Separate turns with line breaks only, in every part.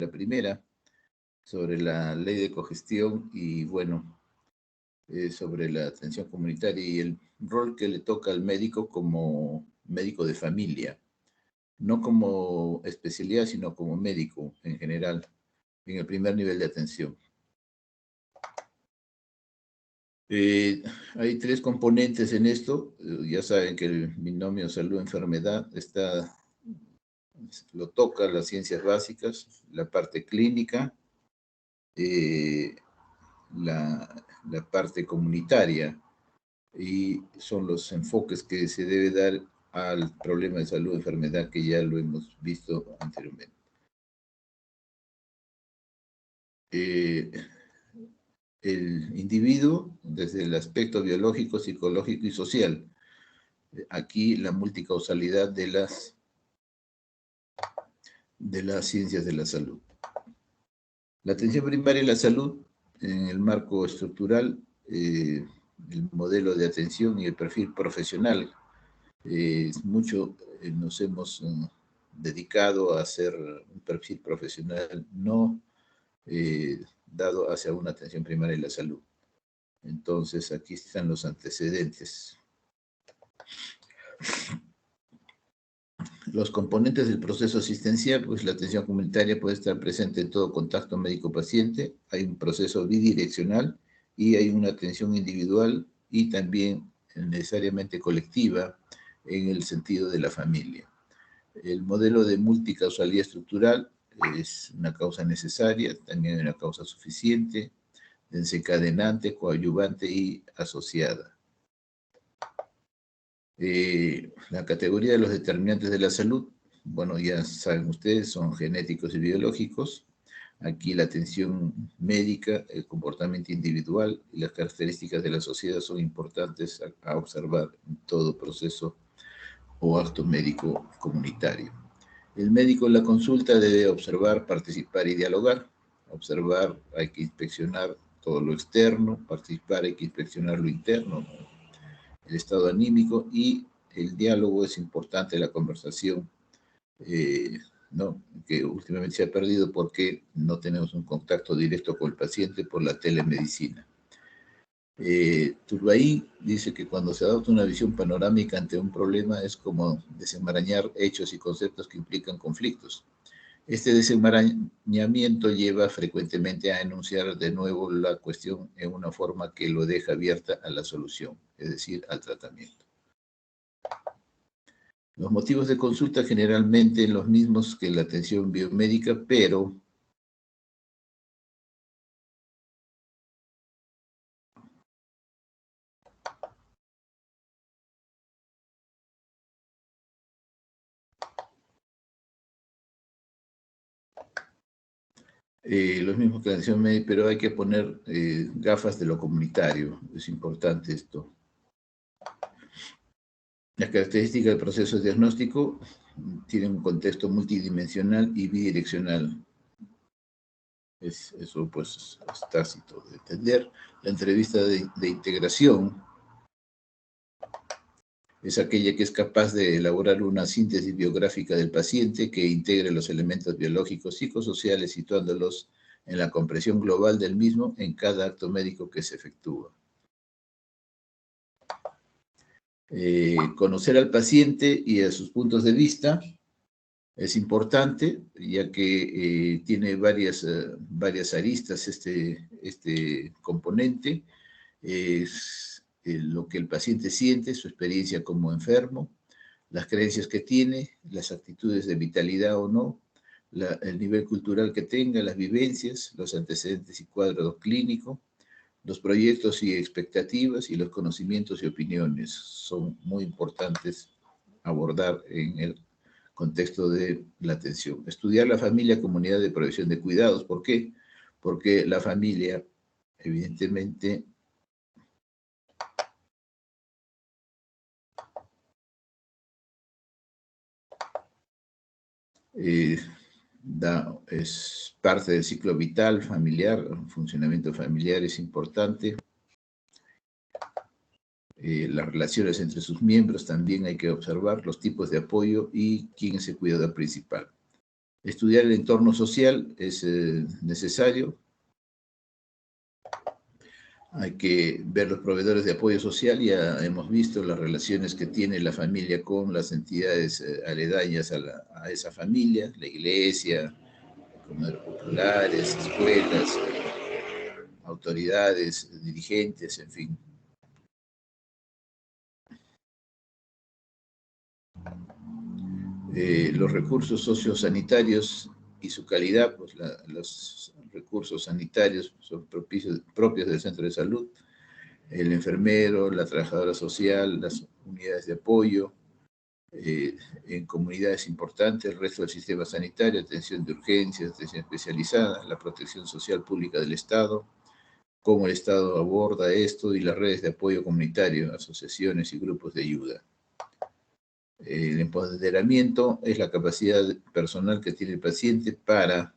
la primera, sobre la ley de cogestión y, bueno, sobre la atención comunitaria y el rol que le toca al médico como médico de familia, no como especialidad, sino como médico en general, en el primer nivel de atención. Hay tres componentes en esto. Ya saben que el binomio salud-enfermedad lo toca las ciencias básicas, la parte clínica, eh, la parte comunitaria, y son los enfoques que se debe dar al problema de salud-enfermedad que ya lo hemos visto anteriormente. El individuo desde el aspecto biológico, psicológico y social. Aquí la multicausalidad de las ciencias de la salud. La atención primaria y la salud, en el marco estructural, el modelo de atención y el perfil profesional. Mucho nos hemos dedicado a hacer un perfil profesional no dado hacia una atención primaria y la salud. Entonces, aquí están los antecedentes. Los componentes del proceso asistencial, pues la atención comunitaria puede estar presente en todo contacto médico-paciente. Hay un proceso bidireccional y hay una atención individual y también necesariamente colectiva en el sentido de la familia. El modelo de multicausalidad estructural es una causa necesaria, también una causa suficiente, desencadenante, coadyuvante y asociada. La categoría de los determinantes de la salud, bueno, ya saben ustedes, son genéticos y biológicos. Aquí la atención médica, el comportamiento individual y las características de la sociedad son importantes a observar en todo proceso o acto médico comunitario. El médico en la consulta debe observar, participar y dialogar. Observar, hay que inspeccionar todo lo externo; participar, hay que inspeccionar lo interno, el estado anímico, y el diálogo es importante, la conversación, ¿no? Que últimamente se ha perdido porque no tenemos un contacto directo con el paciente por la telemedicina. Turbain dice que cuando se adopta una visión panorámica ante un problema es como desenmarañar hechos y conceptos que implican conflictos. Este desenmarañamiento lleva frecuentemente a enunciar de nuevo la cuestión en una forma que lo deja abierta a la solución, es decir, al tratamiento. Los motivos de consulta generalmente los mismos que la atención biomédica, pero los mismos que la atención médica, pero hay que poner gafas de lo comunitario. Es importante esto. Las características del proceso diagnóstico tienen un contexto multidimensional y bidireccional. Eso pues es tácito de entender. La entrevista de integración es aquella que es capaz de elaborar una síntesis biográfica del paciente que integre los elementos biológicos, psicosociales, situándolos en la comprensión global del mismo en cada acto médico que se efectúa. Conocer al paciente y a sus puntos de vista es importante, ya que tiene varias aristas este componente. Es lo que el paciente siente, su experiencia como enfermo, las creencias que tiene, las actitudes de vitalidad o no, el nivel cultural que tenga, las vivencias, los antecedentes y cuadros clínicos, los proyectos y expectativas, y los conocimientos y opiniones son muy importantes abordar en el contexto de la atención. Estudiar la familia, comunidad de provisión de cuidados. ¿Por qué? Porque la familia, evidentemente, es parte del ciclo vital familiar. El funcionamiento familiar es importante. Las relaciones entre sus miembros también hay que observar, los tipos de apoyo y quién es el cuidador principal. Estudiar el entorno social es necesario. Hay que ver los proveedores de apoyo social. Ya hemos visto las relaciones que tiene la familia con las entidades aledañas a esa familia, la iglesia, comedores populares, escuelas, autoridades, dirigentes, en fin. Los recursos sociosanitarios y su calidad, pues los recursos sanitarios son propios del centro de salud, el enfermero, la trabajadora social, las unidades de apoyo, en comunidades importantes, el resto del sistema sanitario, atención de urgencias, atención especializada, la protección social pública del Estado, cómo el Estado aborda esto y las redes de apoyo comunitario, asociaciones y grupos de ayuda. El empoderamiento es la capacidad personal que tiene el paciente para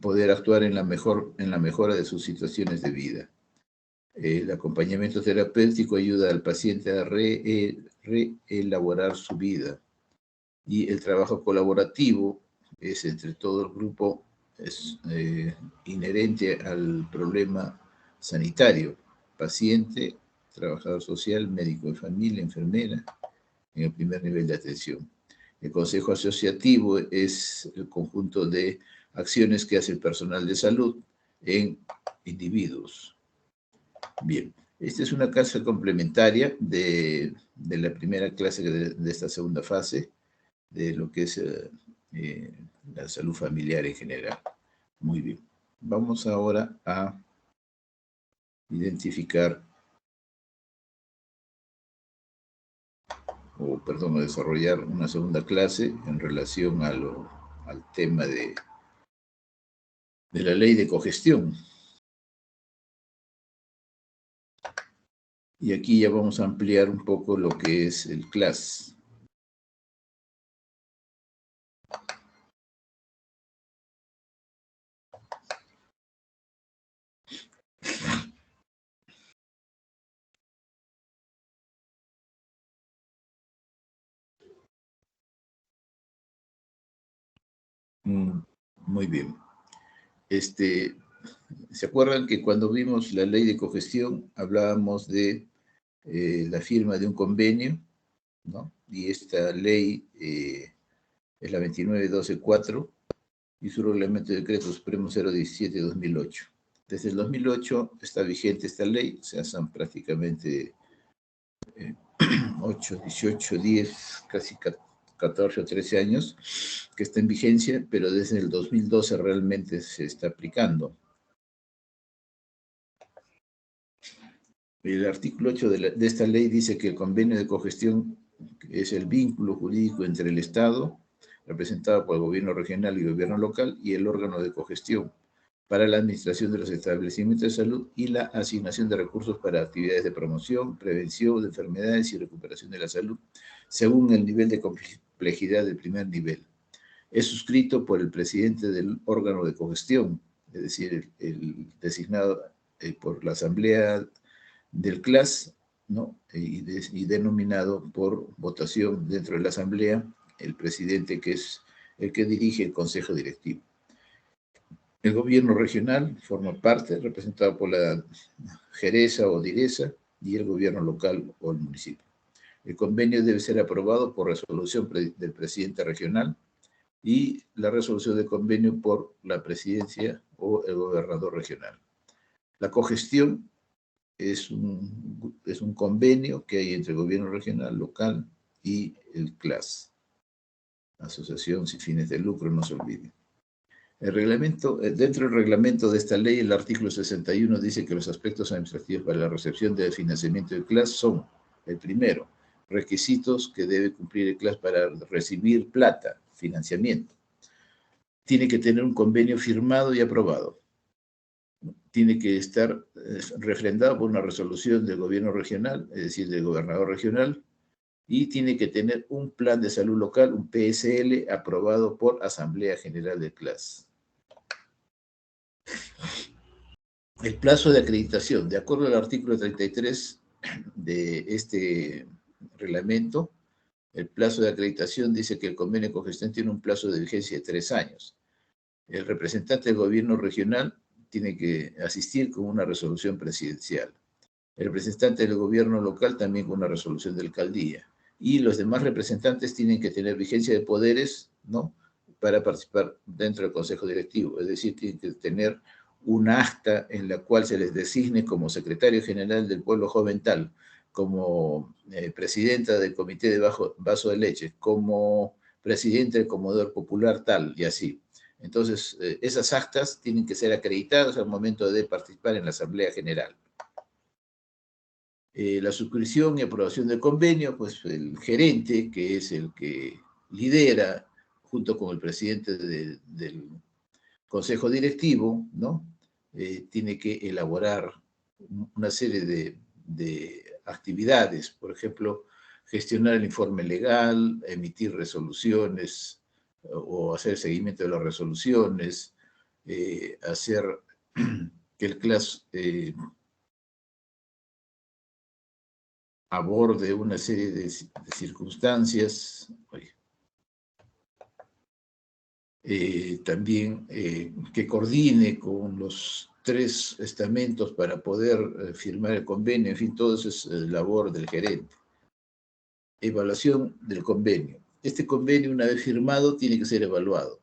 poder actuar en la mejora de sus situaciones de vida. El acompañamiento terapéutico ayuda al paciente a reelaborar su vida. Y el trabajo colaborativo es entre todo el grupo, es inherente al problema sanitario. Paciente, trabajador social, médico de familia, enfermera, en el primer nivel de atención. El consejo asociativo es el conjunto de acciones que hace el personal de salud en individuos. Bien, esta es una clase complementaria de la primera clase de esta segunda fase, de lo que es la salud familiar en general. Muy bien. Vamos ahora a identificar, a desarrollar una segunda clase en relación al tema de la ley de cogestión. Y aquí ya vamos a ampliar un poco lo que es el CLAS. Muy bien. ¿Se acuerdan que cuando vimos la ley de cogestión hablábamos de la firma de un convenio, ¿no? Y esta ley es la 29124 y su reglamento de decreto supremo 017-2008. Desde el 2008 está vigente esta ley, o sea, son prácticamente 8, 18, 10, casi 14 o 13 años que está en vigencia, pero desde el 2012 realmente se está aplicando. El artículo 8 de esta ley dice que el convenio de cogestión es el vínculo jurídico entre el Estado, representado por el gobierno regional y el gobierno local, y el órgano de cogestión para la administración de los establecimientos de salud y la asignación de recursos para actividades de promoción, prevención de enfermedades y recuperación de la salud, según el nivel de complejidad del primer nivel. Es suscrito por el presidente del órgano de cogestión, es decir, el designado por la Asamblea del CLAS, ¿no? Y denominado por votación dentro de la Asamblea el presidente, que es el que dirige el Consejo Directivo. El gobierno regional forma parte, representado por la Jereza o Direza, y el gobierno local o el municipio. El convenio debe ser aprobado por resolución del presidente regional y la resolución del convenio por la presidencia o el gobernador regional. La cogestión es un convenio que hay entre el gobierno regional, local y el CLAS, Asociación Sin Fines de Lucro, no se olvide. El reglamento, dentro del reglamento de esta ley, el artículo 61 dice que los aspectos administrativos para la recepción del financiamiento del CLAS son, el primero, requisitos que debe cumplir el CLAS para recibir plata, financiamiento. Tiene que tener un convenio firmado y aprobado. Tiene que estar refrendado por una resolución del gobierno regional, es decir, del gobernador regional, y tiene que tener un plan de salud local, un PSL, aprobado por Asamblea General del CLAS. El plazo de acreditación, de acuerdo al artículo 33 de este reglamento, El plazo de acreditación dice que el convenio de cogestión tiene un plazo de vigencia de 3 años. El representante del gobierno regional tiene que asistir con una resolución presidencial. El representante del gobierno local también con una resolución de alcaldía. Y los demás representantes tienen que tener vigencia de poderes, ¿no?, para participar dentro del consejo directivo. Es decir, tienen que tener una acta en la cual se les designe como secretario general del pueblo joven tal, como presidenta del comité de vaso de leche, como presidente del comedor popular tal, y así. Entonces, esas actas tienen que ser acreditadas al momento de participar en la Asamblea General. La suscripción y aprobación del convenio, pues el gerente, que es el que lidera, junto con el presidente del consejo directivo, ¿no? Tiene que elaborar una serie de actividades, por ejemplo, gestionar el informe legal, emitir resoluciones o hacer seguimiento de las resoluciones, hacer que el CLAS aborde una serie de circunstancias. También que coordine con los 3 estamentos para poder firmar el convenio, en fin, todo eso es labor del gerente. Evaluación del convenio. Este convenio, una vez firmado, tiene que ser evaluado.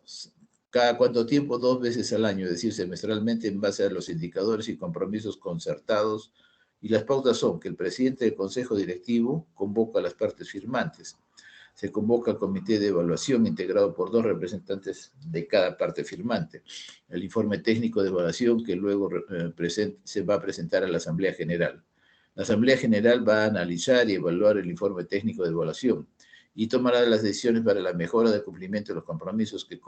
¿Cada cuánto tiempo? 2 veces al año, es decir, semestralmente, en base a los indicadores y compromisos concertados. Y las pautas son que el presidente del consejo directivo convoca a las partes firmantes. Se convoca al comité de evaluación integrado por 2 representantes de cada parte firmante. El informe técnico de evaluación que luego se va a presentar a la Asamblea General. La Asamblea General va a analizar y evaluar el informe técnico de evaluación y tomará las decisiones para la mejora del cumplimiento de los compromisos que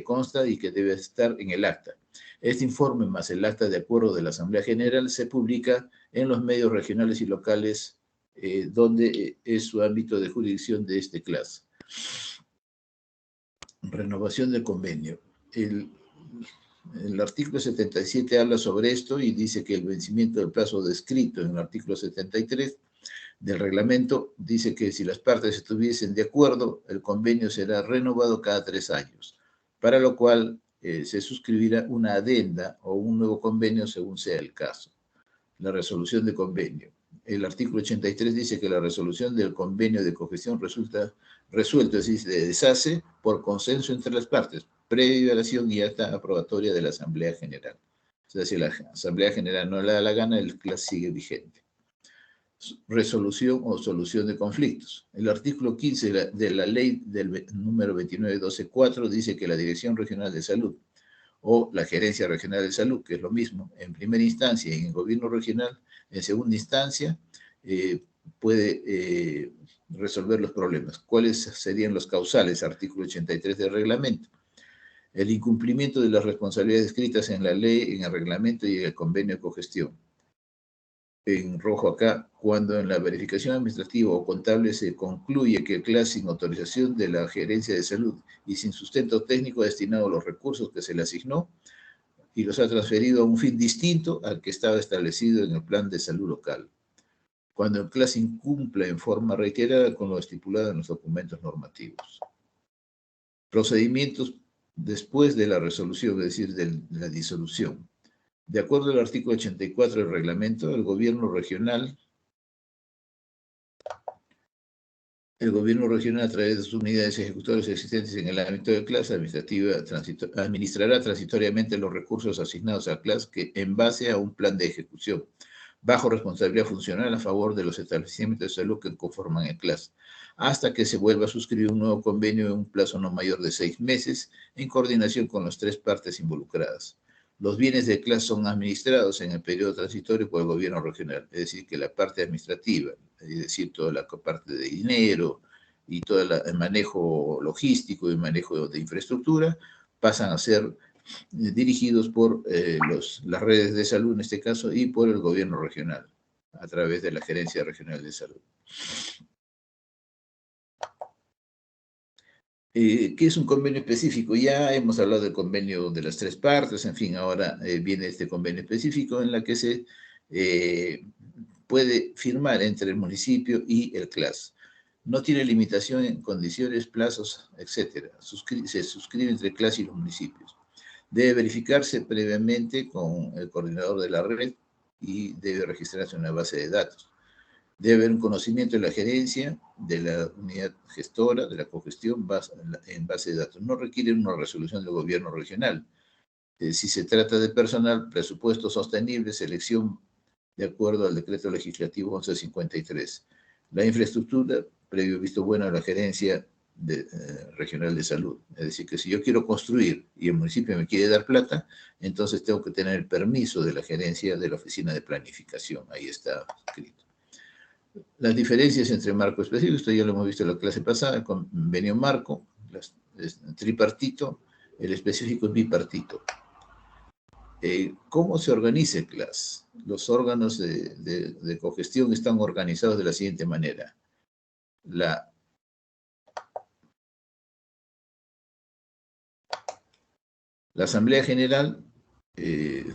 consta y que debe estar en el acta. Este informe más el acta de acuerdo de la Asamblea General se publica en los medios regionales y locales donde es su ámbito de jurisdicción de este CLAS. Renovación del convenio. El artículo 77 habla sobre esto y dice que el vencimiento del plazo descrito en el artículo 73 del reglamento dice que si las partes estuviesen de acuerdo, el convenio será renovado cada 3 años, para lo cual se suscribirá una adenda o un nuevo convenio según sea el caso. La resolución de convenio. El artículo 83 dice que la resolución del convenio de cogestión resulta resuelto, es decir, se deshace por consenso entre las partes, previa evaluación y acta aprobatoria de la Asamblea General. O sea, si la Asamblea General no le da la gana, el CLAS sigue vigente. Resolución o solución de conflictos. El artículo 15 de la ley del número 29.12.4 dice que la Dirección Regional de Salud o la Gerencia Regional de Salud, que es lo mismo, en primera instancia y en el gobierno regional, en segunda instancia, puede resolver los problemas. ¿Cuáles serían los causales? Artículo 83 del reglamento. El incumplimiento de las responsabilidades escritas en la ley, en el reglamento y en el convenio de cogestión. En rojo acá, cuando en la verificación administrativa o contable se concluye que el CLAS sin autorización de la Gerencia de Salud y sin sustento técnico ha destinado los recursos que se le asignó y los ha transferido a un fin distinto al que estaba establecido en el plan de salud local. Cuando el CLAS incumple en forma reiterada con lo estipulado en los documentos normativos. Procedimientos después de la resolución, es decir, de la disolución. De acuerdo al artículo 84 del reglamento, el gobierno regional a través de sus unidades ejecutorias existentes en el ámbito del CLAS administrará transitoriamente los recursos asignados al CLAS que en base a un plan de ejecución, bajo responsabilidad funcional a favor de los establecimientos de salud que conforman el CLAS, hasta que se vuelva a suscribir un nuevo convenio en un plazo no mayor de 6 meses, en coordinación con las 3 partes involucradas. Los bienes de CLAS son administrados en el periodo transitorio por el gobierno regional, es decir, que la parte administrativa, es decir, toda la parte de dinero y todo el manejo logístico y el manejo de infraestructura, pasan a ser dirigidos por las redes de salud en este caso y por el gobierno regional, a través de la Gerencia Regional de Salud. ¿Qué es un convenio específico? Ya hemos hablado del convenio de las 3 partes, en fin, ahora viene este convenio específico en la que se puede firmar entre el municipio y el CLAS. No tiene limitación en condiciones, plazos, etc. Se suscribe entre clase y los municipios. Debe verificarse previamente con el coordinador de la red y debe registrarse en una base de datos. Debe haber un conocimiento de la gerencia, de la unidad gestora, de la cogestión en base de datos. No requiere una resolución del gobierno regional. Si se trata de personal, presupuesto sostenible, selección de acuerdo al decreto legislativo 1153. La infraestructura, previo visto bueno a la gerencia regional de salud. Es decir, que si yo quiero construir y el municipio me quiere dar plata, entonces tengo que tener el permiso de la gerencia de la oficina de planificación. Ahí está escrito. Las diferencias entre marco específico, esto ya lo hemos visto en la clase pasada, el convenio marco, tripartito, el específico es bipartito. ¿Cómo se organiza el CLAS? Los órganos de cogestión están organizados de la siguiente manera. La Asamblea General,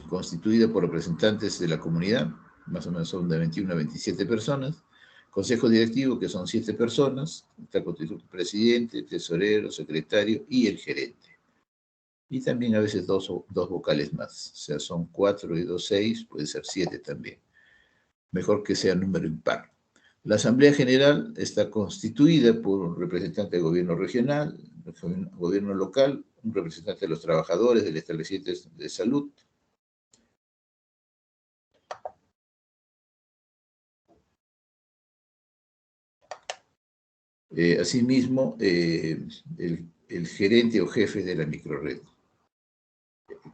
constituida por representantes de la comunidad, más o menos son de 21 a 27 personas. Consejo directivo, que son 7 personas. Está constituido el presidente, tesorero, secretario y el gerente. Y también a veces dos vocales más. O sea, son 4 y 2, 6, puede ser 7 también. Mejor que sea número impar. La Asamblea General está constituida por un representante del gobierno regional, gobierno local, un representante de los trabajadores, del establecimiento de salud. Asimismo, el gerente o jefe de la microred.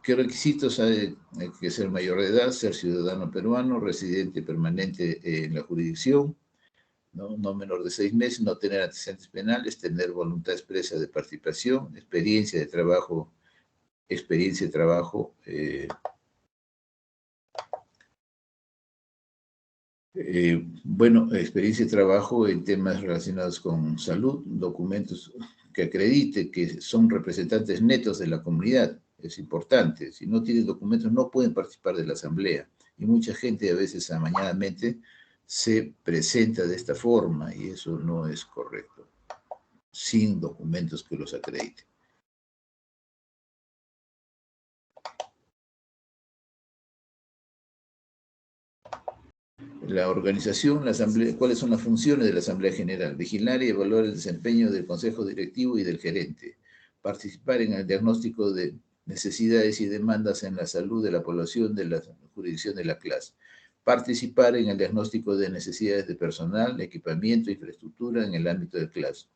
¿Qué requisitos hay que ser mayor de edad, ser ciudadano peruano, residente permanente en la jurisdicción, no menor de 6 meses, no tener antecedentes penales, tener voluntad expresa de participación, experiencia de trabajo, experiencia de trabajo en temas relacionados con salud, documentos que acredite que son representantes netos de la comunidad, es importante. Si no tienen documentos no pueden participar de la asamblea. Y mucha gente a veces amañadamente se presenta de esta forma y eso no es correcto, sin documentos que los acrediten. La organización, la asamblea, ¿cuáles son las funciones de la Asamblea General? Vigilar y evaluar el desempeño del Consejo Directivo y del gerente. Participar en el diagnóstico de necesidades y demandas en la salud de la población de la jurisdicción de la clase. Participar en el diagnóstico de necesidades de personal, equipamiento, infraestructura en el ámbito de clase.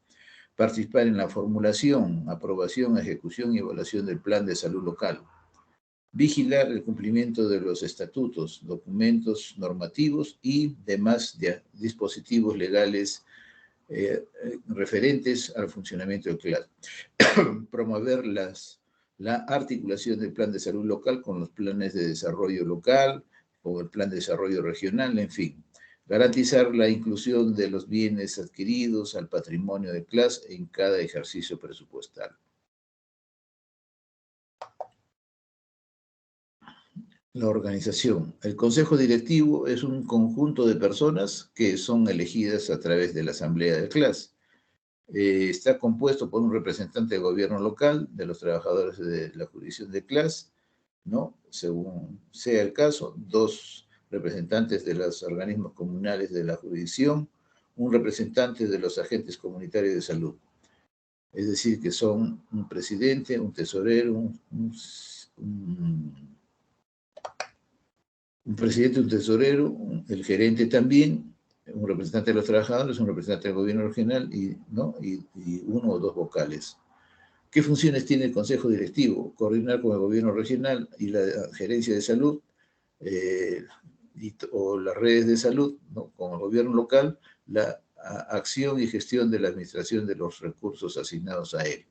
Participar en la formulación, aprobación, ejecución y evaluación del plan de salud local. Vigilar el cumplimiento de los estatutos, documentos normativos y demás dispositivos legales referentes al funcionamiento del CLAS. Promover la articulación del plan de salud local con los planes de desarrollo local, con el plan de desarrollo regional, en fin. Garantizar la inclusión de los bienes adquiridos al patrimonio de CLAS en cada ejercicio presupuestal. La organización. El consejo directivo es un conjunto de personas que son elegidas a través de la asamblea de clase. Está compuesto por un representante del gobierno local, de los trabajadores de la jurisdicción de clase, ¿no? Según sea el caso, 2 representantes de los organismos comunales de la jurisdicción, un representante de los agentes comunitarios de salud. Es decir, que son un presidente, un tesorero, un presidente, un tesorero, el gerente también, un representante de los trabajadores, un representante del gobierno regional y 1 o 2 vocales. ¿Qué funciones tiene el Consejo Directivo? Coordinar con el gobierno regional y la gerencia de salud o las redes de salud, ¿no? Con el gobierno local, la acción y gestión de la administración de los recursos asignados a él.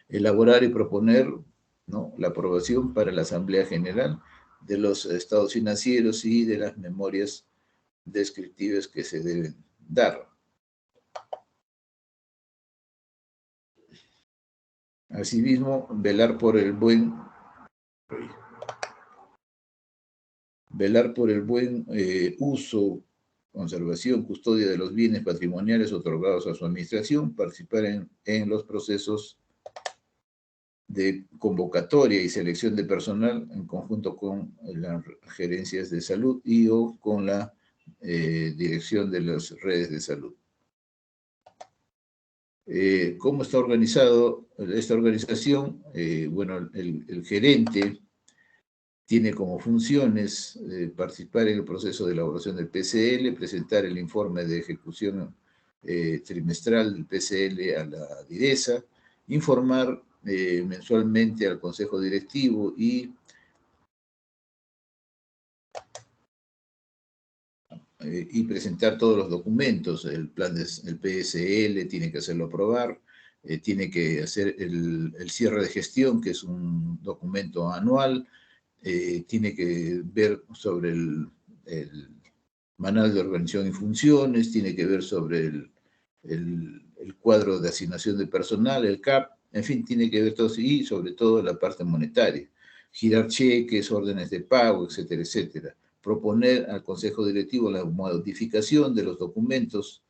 Elaborar y proponer, ¿no?, la aprobación para la Asamblea General de los estados financieros y de las memorias descriptivas que se deben dar. Asimismo, velar por el buen uso conservación, custodia de los bienes patrimoniales otorgados a su administración, participar en los procesos de convocatoria y selección de personal en conjunto con las gerencias de salud y o con la dirección de las redes de salud. ¿Cómo está organizado esta organización? Bueno, el gerente tiene como funciones participar en el proceso de elaboración del PCL, presentar el informe de ejecución trimestral del PCL a la DIRESA, informar mensualmente al Consejo Directivo y presentar todos los documentos. El plan el PSL tiene que hacerlo aprobar, tiene que hacer el cierre de gestión, que es un documento anual, tiene que ver sobre el manual de organización y funciones, tiene que ver sobre el cuadro de asignación de personal, el CAP, en fin, tiene que ver todo eso, y sobre todo la parte monetaria, girar cheques, órdenes de pago, etcétera, etcétera. Proponer al Consejo Directivo la modificación de los documentos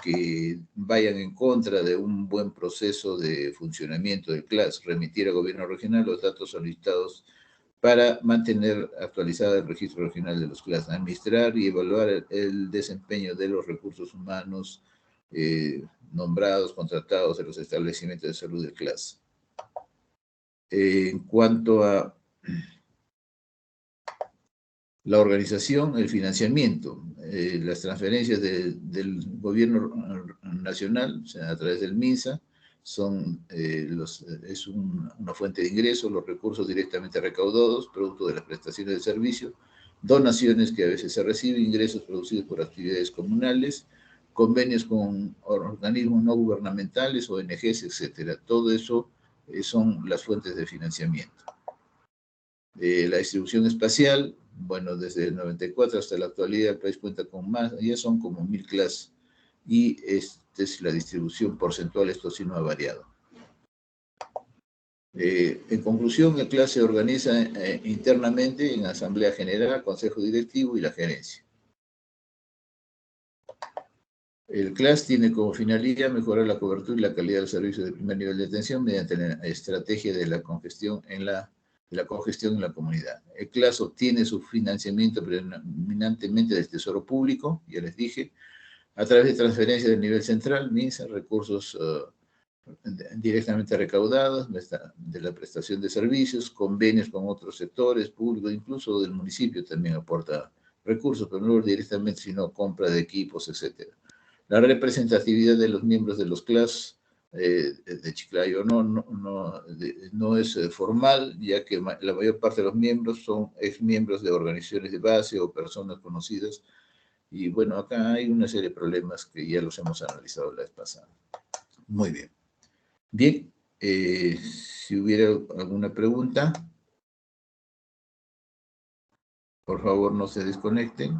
que vayan en contra de un buen proceso de funcionamiento del CLAS, remitir al gobierno regional los datos solicitados para mantener actualizado el registro regional de los CLAS, administrar y evaluar el desempeño de los recursos humanos nombrados, contratados en los establecimientos de salud del CLAS. En cuanto a la organización, el financiamiento, las transferencias del gobierno nacional, o sea, a través del MINSA, es una fuente de ingresos, los recursos directamente recaudados, producto de las prestaciones de servicio, donaciones que a veces se reciben, ingresos producidos por actividades comunales, convenios con organismos no gubernamentales, ONGs, etcétera. Todo eso son las fuentes de financiamiento. La distribución espacial, bueno, desde el 94 hasta la actualidad el país cuenta con más, ya son como 1000 clases, y esta es la distribución porcentual, esto sí no ha variado. En conclusión, el CLAS se organiza internamente en Asamblea General, Consejo Directivo y la Gerencia. El CLAS tiene como finalidad mejorar la cobertura y la calidad del servicio de primer nivel de atención mediante la estrategia de la congestión en la comunidad. El CLAS obtiene su financiamiento predominantemente del Tesoro Público, ya les dije, a través de transferencias del nivel central, MINSA, recursos directamente recaudados de la prestación de servicios, convenios con otros sectores públicos, incluso del municipio también aporta recursos, pero no directamente, sino compra de equipos, etc. La representatividad de los miembros de los CLAS de Chiclayo no es formal, ya que la mayor parte de los miembros son exmiembros de organizaciones de base o personas conocidas. Y bueno, acá hay una serie de problemas que ya los hemos analizado la vez pasada. Muy bien. Bien, si hubiera alguna pregunta, por favor no se desconecten.